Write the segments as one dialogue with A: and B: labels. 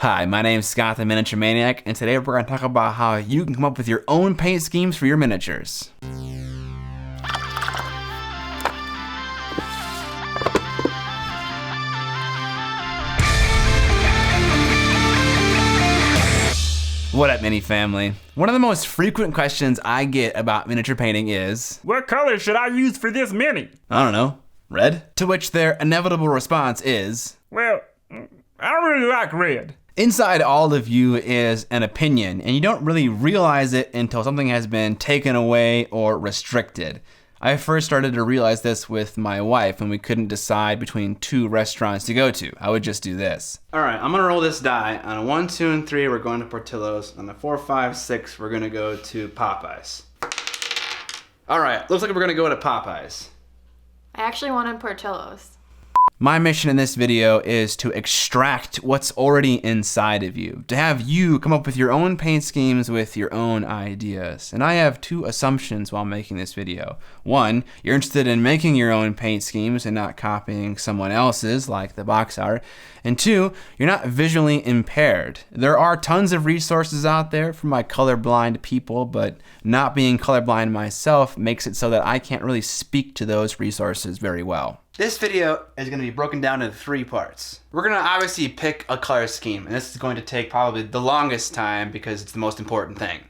A: Hi, my name's Scott the Miniature Maniac, and today we're going to talk about how you can come up with your own paint schemes for your miniatures. What up, Mini family? One of the most frequent questions I get about miniature painting is,
B: what color should I use for this mini?
A: I don't know, red? To which their inevitable response is,
B: Well, I don't really like red.
A: Inside all of you is an opinion, and you don't really realize it until something has been taken away or restricted. I first started to realize this with my wife when we couldn't decide between two restaurants to go to. I would just do this. All right, I'm gonna roll this die. On a 1, 2, and 3, we're going to Portillo's. On the 4, 5, 6, we're gonna go to Popeyes. All right, looks like we're gonna go to Popeyes.
C: I actually wanted Portillo's.
A: My mission in this video is to extract what's already inside of you, to have you come up with your own paint schemes with your own ideas. And I have two assumptions while making this video. One, you're interested in making your own paint schemes and not copying someone else's like the box art. And two, you're not visually impaired. There are tons of resources out there for my colorblind people, but not being colorblind myself makes it so that I can't really speak to those resources very well. This video is going to be broken down into 3 parts. We're going to obviously pick a color scheme, and this is going to take probably the longest time because it's the most important thing.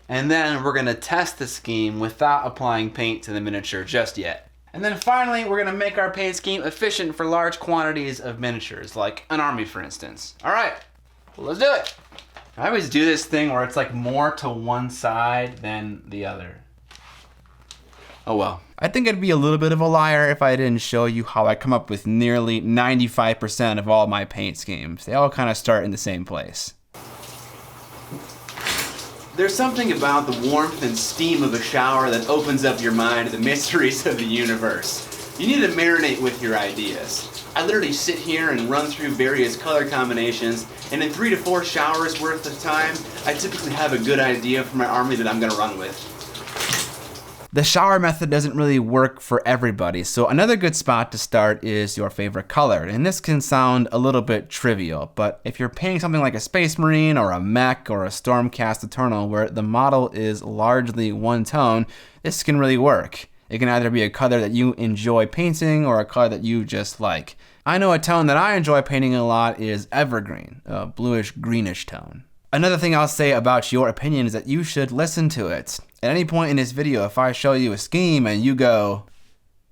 A: And then we're going to test the scheme without applying paint to the miniature just yet. And then finally, we're going to make our paint scheme efficient for large quantities of miniatures, like an army for instance. All right, well, let's do it. I always do this thing where it's like more to one side than the other. Oh well. I think I'd be a little bit of a liar if I didn't show you how I come up with nearly 95% of all my paint schemes. They all kind of start in the same place. There's something about the warmth and steam of a shower that opens up your mind to the mysteries of the universe. You need to marinate with your ideas. I literally sit here and run through various color combinations, and in 3 to 4 showers worth of time, I typically have a good idea for my army that I'm gonna run with. The shower method doesn't really work for everybody, so another good spot to start is your favorite color. And this can sound a little bit trivial, but if you're painting something like a Space Marine or a mech or a Stormcast Eternal where the model is largely one tone, this can really work. It can either be a color that you enjoy painting or a color that you just like. I know a tone that I enjoy painting a lot is Evergreen, a bluish-greenish tone. Another thing I'll say about your opinion is that you should listen to it. At any point in this video, if I show you a scheme and you go,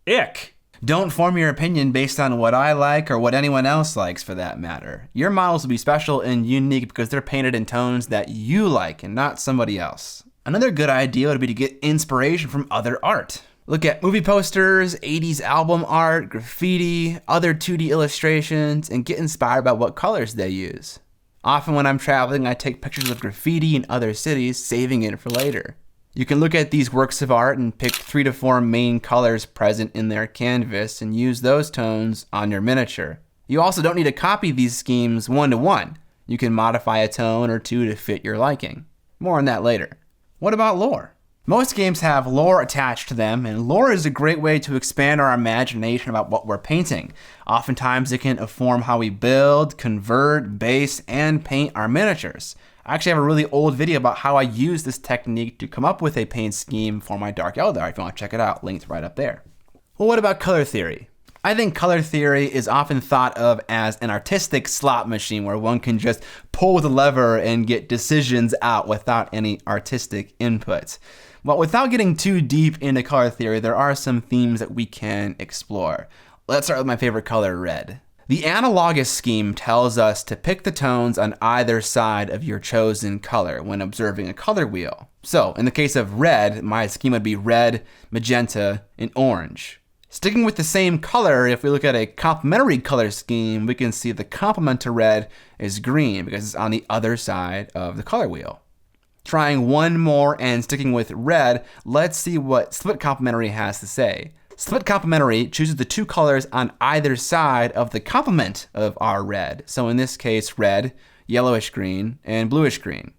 B: Ick.
A: Don't form your opinion based on what I like or what anyone else likes for that matter. Your models will be special and unique because they're painted in tones that you like and not somebody else. Another good idea would be to get inspiration from other art. Look at movie posters, 80s album art, graffiti, other 2D illustrations, and get inspired by what colors they use. Often when I'm traveling, I take pictures of graffiti in other cities, saving it for later. You can look at these works of art and pick 3 to 4 main colors present in their canvas and use those tones on your miniature. You also don't need to copy these schemes one-to-one. You can modify a tone or two to fit your liking. More on that later. What about lore? Most games have lore attached to them, and lore is a great way to expand our imagination about what we're painting. Oftentimes it can inform how we build, convert, base, and paint our miniatures. I actually have a really old video about how I use this technique to come up with a paint scheme for my Dark Eldar. If you want to check it out, linked right up there. Well, what about color theory? I think color theory is often thought of as an artistic slot machine where one can just pull the lever and get decisions out without any artistic input. Well, without getting too deep into color theory, there are some themes that we can explore. Let's start with my favorite color, red. The analogous scheme tells us to pick the tones on either side of your chosen color when observing a color wheel. So, in the case of red, my scheme would be red, magenta, and orange. Sticking with the same color, if we look at a complementary color scheme, we can see the complement to red is green because it's on the other side of the color wheel. Trying one more and sticking with red, let's see what split complementary has to say. Split complementary chooses the 2 colors on either side of the complement of our red. So in this case, red, yellowish green, and bluish green.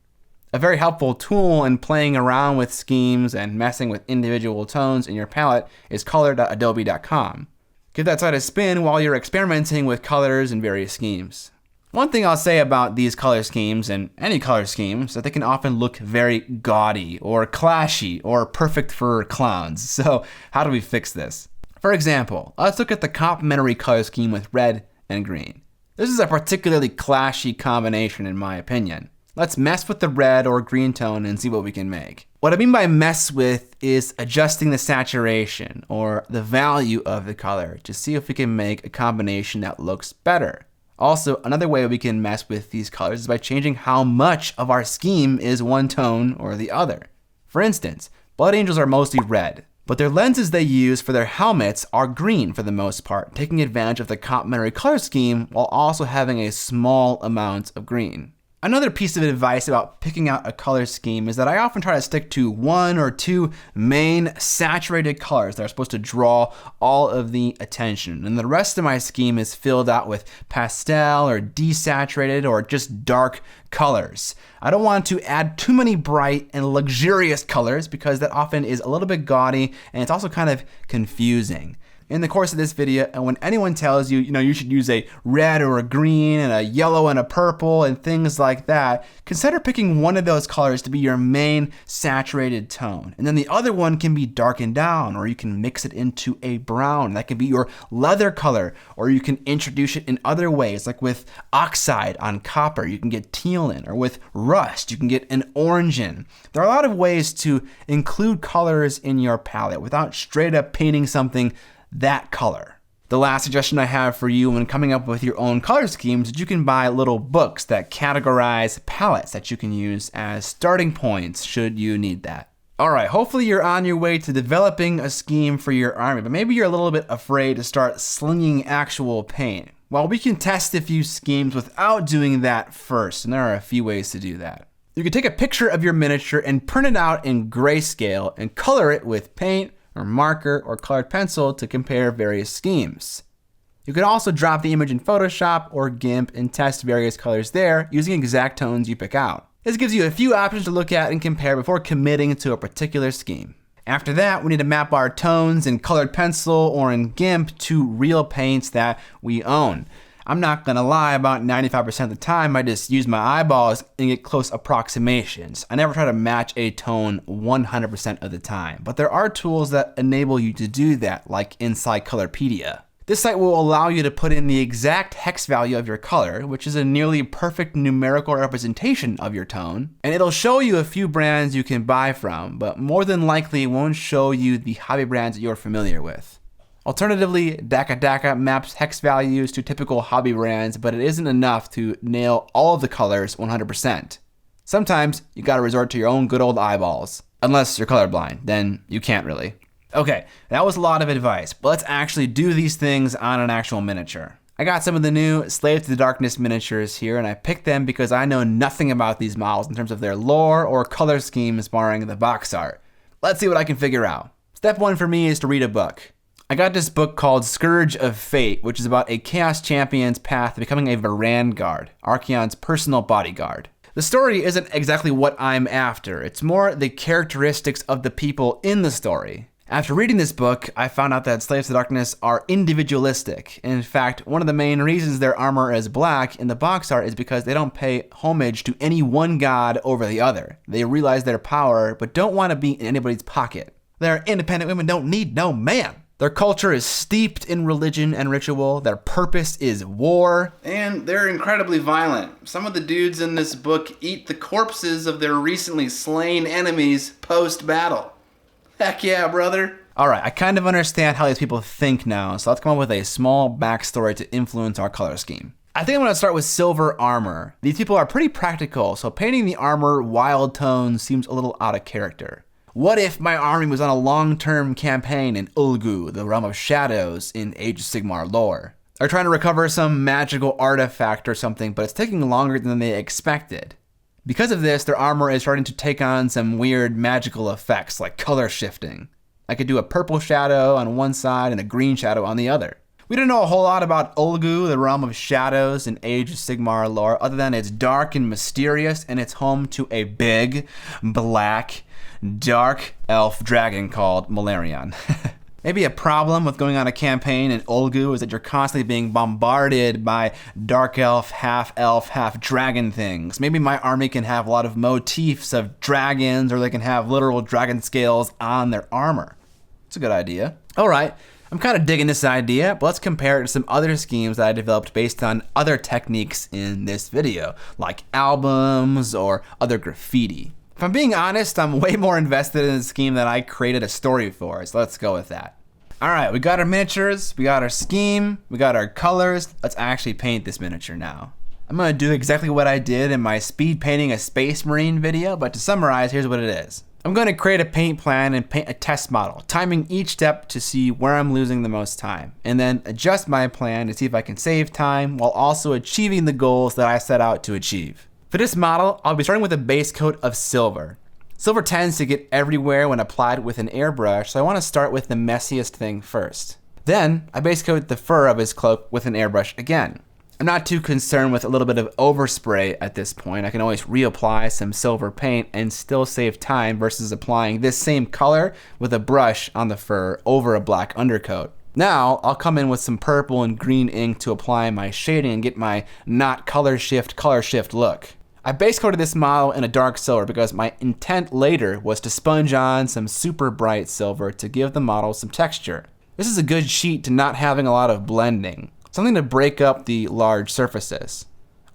A: A very helpful tool in playing around with schemes and messing with individual tones in your palette is color.adobe.com. Give that site a spin while you're experimenting with colors and various schemes. One thing I'll say about these color schemes, and any color schemes, that they can often look very gaudy or clashy or perfect for clowns. So how do we fix this? For example, let's look at the complementary color scheme with red and green. This is a particularly clashy combination in my opinion. Let's mess with the red or green tone and see what we can make. What I mean by mess with is adjusting the saturation or the value of the color to see if we can make a combination that looks better. Also, another way we can mess with these colors is by changing how much of our scheme is one tone or the other. For instance, Blood Angels are mostly red, but their lenses they use for their helmets are green for the most part, taking advantage of the complementary color scheme while also having a small amount of green. Another piece of advice about picking out a color scheme is that I often try to stick to one or two main saturated colors that are supposed to draw all of the attention. And the rest of my scheme is filled out with pastel or desaturated or just dark colors. I don't want to add too many bright and luxurious colors because that often is a little bit gaudy and it's also kind of confusing. In the course of this video, and when anyone tells you, you should use a red or a green and a yellow and a purple and things like that, consider picking one of those colors to be your main saturated tone. And then the other one can be darkened down, or you can mix it into a brown. That can be your leather color, or you can introduce it in other ways, like with oxide on copper, you can get teal in, or with rust, you can get an orange in. There are a lot of ways to include colors in your palette without straight up painting something that color. The last suggestion I have for you when coming up with your own color schemes is you can buy little books that categorize palettes that you can use as starting points should you need that. Alright, hopefully you're on your way to developing a scheme for your army, but maybe you're a little bit afraid to start slinging actual paint. Well, we can test a few schemes without doing that first, and there are a few ways to do that. You can take a picture of your miniature and print it out in grayscale and color it with paint or marker or colored pencil to compare various schemes. You can also drop the image in Photoshop or GIMP and test various colors there using exact tones you pick out. This gives you a few options to look at and compare before committing to a particular scheme. After that, we need to map our tones in colored pencil or in GIMP to real paints that we own. I'm not gonna lie, about 95% of the time I just use my eyeballs and get close approximations. I never try to match a tone 100% of the time, but there are tools that enable you to do that, like inside Colorpedia. This site will allow you to put in the exact hex value of your color, which is a nearly perfect numerical representation of your tone, and it'll show you a few brands you can buy from, but more than likely it won't show you the hobby brands that you're familiar with. Alternatively, Daka maps hex values to typical hobby brands, but it isn't enough to nail all of the colors 100%. Sometimes you gotta resort to your own good old eyeballs. Unless you're colorblind, then you can't really. Okay, that was a lot of advice, but let's actually do these things on an actual miniature. I got some of the new Slave to the Darkness miniatures here, and I picked them because I know nothing about these models in terms of their lore or color schemes barring the box art. Let's see what I can figure out. Step one for me is to read a book. I got this book called Scourge of Fate, which is about a Chaos Champion's path to becoming a Varan guard, Archaon's personal bodyguard. The story isn't exactly what I'm after, it's more the characteristics of the people in the story. After reading this book, I found out that Slaves to Darkness are individualistic. In fact, one of the main reasons their armor is black in the box art is because they don't pay homage to any one god over the other. They realize their power, but don't want to be in anybody's pocket. Their independent women don't need no man. Their culture is steeped in religion and ritual, their purpose is war, and they're incredibly violent. Some of the dudes in this book eat the corpses of their recently slain enemies post-battle. Heck yeah, brother. Alright, I kind of understand how these people think now, so let's come up with a small backstory to influence our color scheme. I think I'm going to start with silver armor. These people are pretty practical, so painting the armor wild tones seems a little out of character. What if my army was on a long-term campaign in Ulgu, the realm of shadows in Age of Sigmar lore? They're trying to recover some magical artifact or something, but it's taking longer than they expected. Because of this, their armor is starting to take on some weird magical effects, like color shifting. I could do a purple shadow on one side and a green shadow on the other. We don't know a whole lot about Ulgu, the realm of shadows in Age of Sigmar lore, other than it's dark and mysterious, and it's home to a big, black, dark elf dragon called Malarion. Maybe a problem with going on a campaign in Olgu is that you're constantly being bombarded by dark elf, half dragon things. Maybe my army can have a lot of motifs of dragons, or they can have literal dragon scales on their armor. It's a good idea. All right, I'm kind of digging this idea, but let's compare it to some other schemes that I developed based on other techniques in this video, like albums or other graffiti. If I'm being honest, I'm way more invested in the scheme that I created a story for, so let's go with that. All right, we got our miniatures, we got our scheme, we got our colors. Let's actually paint this miniature now. I'm gonna do exactly what I did in my speed painting a Space Marine video, but to summarize, here's what it is. I'm gonna create a paint plan and paint a test model, timing each step to see where I'm losing the most time, and then adjust my plan to see if I can save time while also achieving the goals that I set out to achieve. For this model, I'll be starting with a base coat of silver. Silver tends to get everywhere when applied with an airbrush, so I want to start with the messiest thing first. Then, I base coat the fur of his cloak with an airbrush again. I'm not too concerned with a little bit of overspray at this point. I can always reapply some silver paint and still save time versus applying this same color with a brush on the fur over a black undercoat. Now, I'll come in with some purple and green ink to apply my shading and get my not color shift look. I base coated this model in a dark silver because my intent later was to sponge on some super bright silver to give the model some texture. This is a good sheet to not having a lot of blending, something to break up the large surfaces.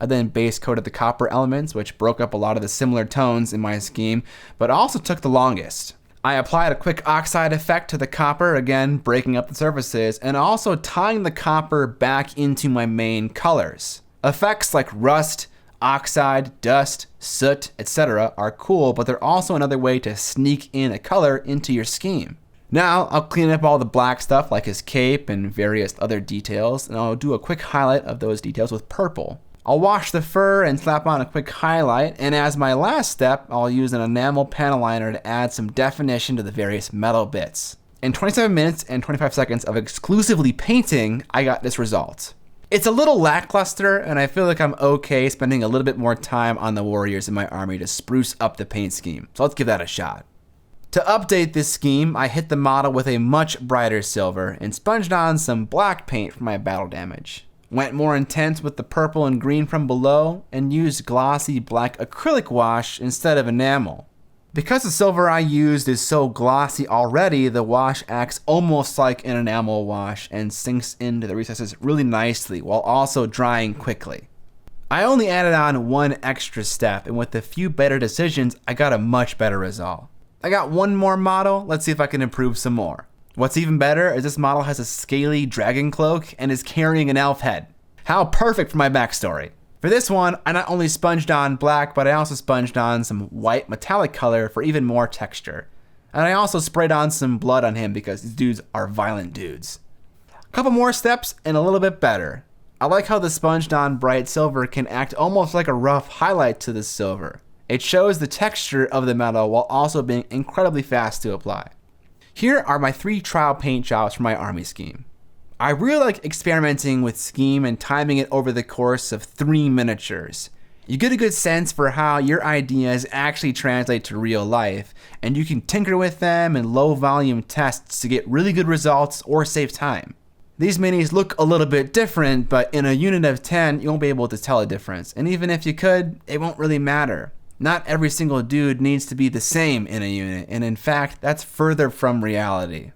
A: I then base coated the copper elements, which broke up a lot of the similar tones in my scheme, but also took the longest. I applied a quick oxide effect to the copper, again breaking up the surfaces, and also tying the copper back into my main colors. Effects like rust, oxide, dust, soot, etc. are cool, but they're also another way to sneak in a color into your scheme. Now, I'll clean up all the black stuff like his cape and various other details, and I'll do a quick highlight of those details with purple. I'll wash the fur and slap on a quick highlight, and as my last step, I'll use an enamel panel liner to add some definition to the various metal bits. In 27 minutes and 25 seconds of exclusively painting, I got this result. It's a little lackluster, and I feel like I'm okay spending a little bit more time on the warriors in my army to spruce up the paint scheme, so let's give that a shot. To update this scheme, I hit the model with a much brighter silver and sponged on some black paint for my battle damage. Went more intense with the purple and green from below, and used glossy black acrylic wash instead of enamel. Because the silver I used is so glossy already, the wash acts almost like an enamel wash and sinks into the recesses really nicely while also drying quickly. I only added on one extra step, and with a few better decisions, I got a much better result. I got one more model, let's see if I can improve some more. What's even better is this model has a scaly dragon cloak and is carrying an elf head. How perfect for my backstory. For this one, I not only sponged on black, but I also sponged on some white metallic color for even more texture. And I also sprayed on some blood on him because these dudes are violent dudes. A couple more steps and a little bit better. I like how the sponged on bright silver can act almost like a rough highlight to the silver. It shows the texture of the metal while also being incredibly fast to apply. Here are my 3 trial paint jobs for my army scheme. I really like experimenting with scheme and timing it over the course of 3 miniatures. You get a good sense for how your ideas actually translate to real life, and you can tinker with them in low volume tests to get really good results or save time. These minis look a little bit different, but in a unit of 10, you won't be able to tell a difference. And even if you could, it won't really matter. Not every single dude needs to be the same in a unit, and in fact, that's further from reality.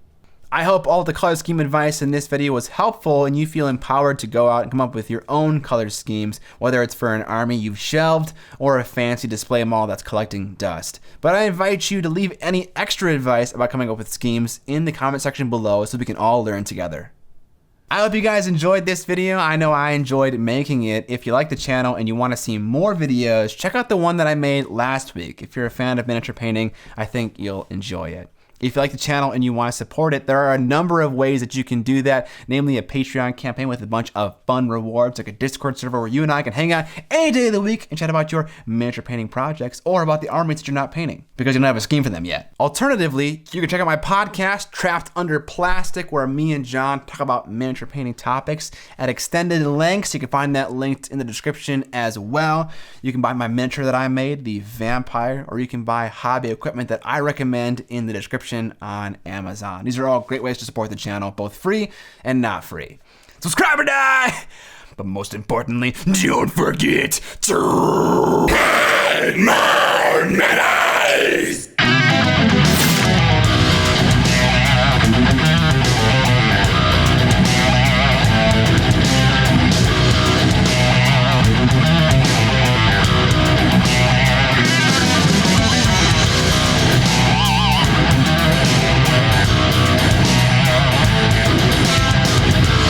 A: I hope all the color scheme advice in this video was helpful and you feel empowered to go out and come up with your own color schemes, whether it's for an army you've shelved or a fancy display mall that's collecting dust. But I invite you to leave any extra advice about coming up with schemes in the comment section below so we can all learn together. I hope you guys enjoyed this video. I know I enjoyed making it. If you like the channel and you want to see more videos, check out the one that I made last week. If you're a fan of miniature painting, I think you'll enjoy it. If you like the channel and you want to support it, there are a number of ways that you can do that, namely a Patreon campaign with a bunch of fun rewards, like a Discord server where you and I can hang out any day of the week and chat about your miniature painting projects or about the armies that you're not painting because you don't have a scheme for them yet. Alternatively, you can check out my podcast, Trapped Under Plastic, where me and John talk about miniature painting topics at extended lengths. You can find that linked in the description as well. You can buy my miniature that I made, the Vampire, or you can buy hobby equipment that I recommend in the description description on Amazon. These are all great ways to support the channel, both free and not free. Subscribe or die! But most importantly, don't forget to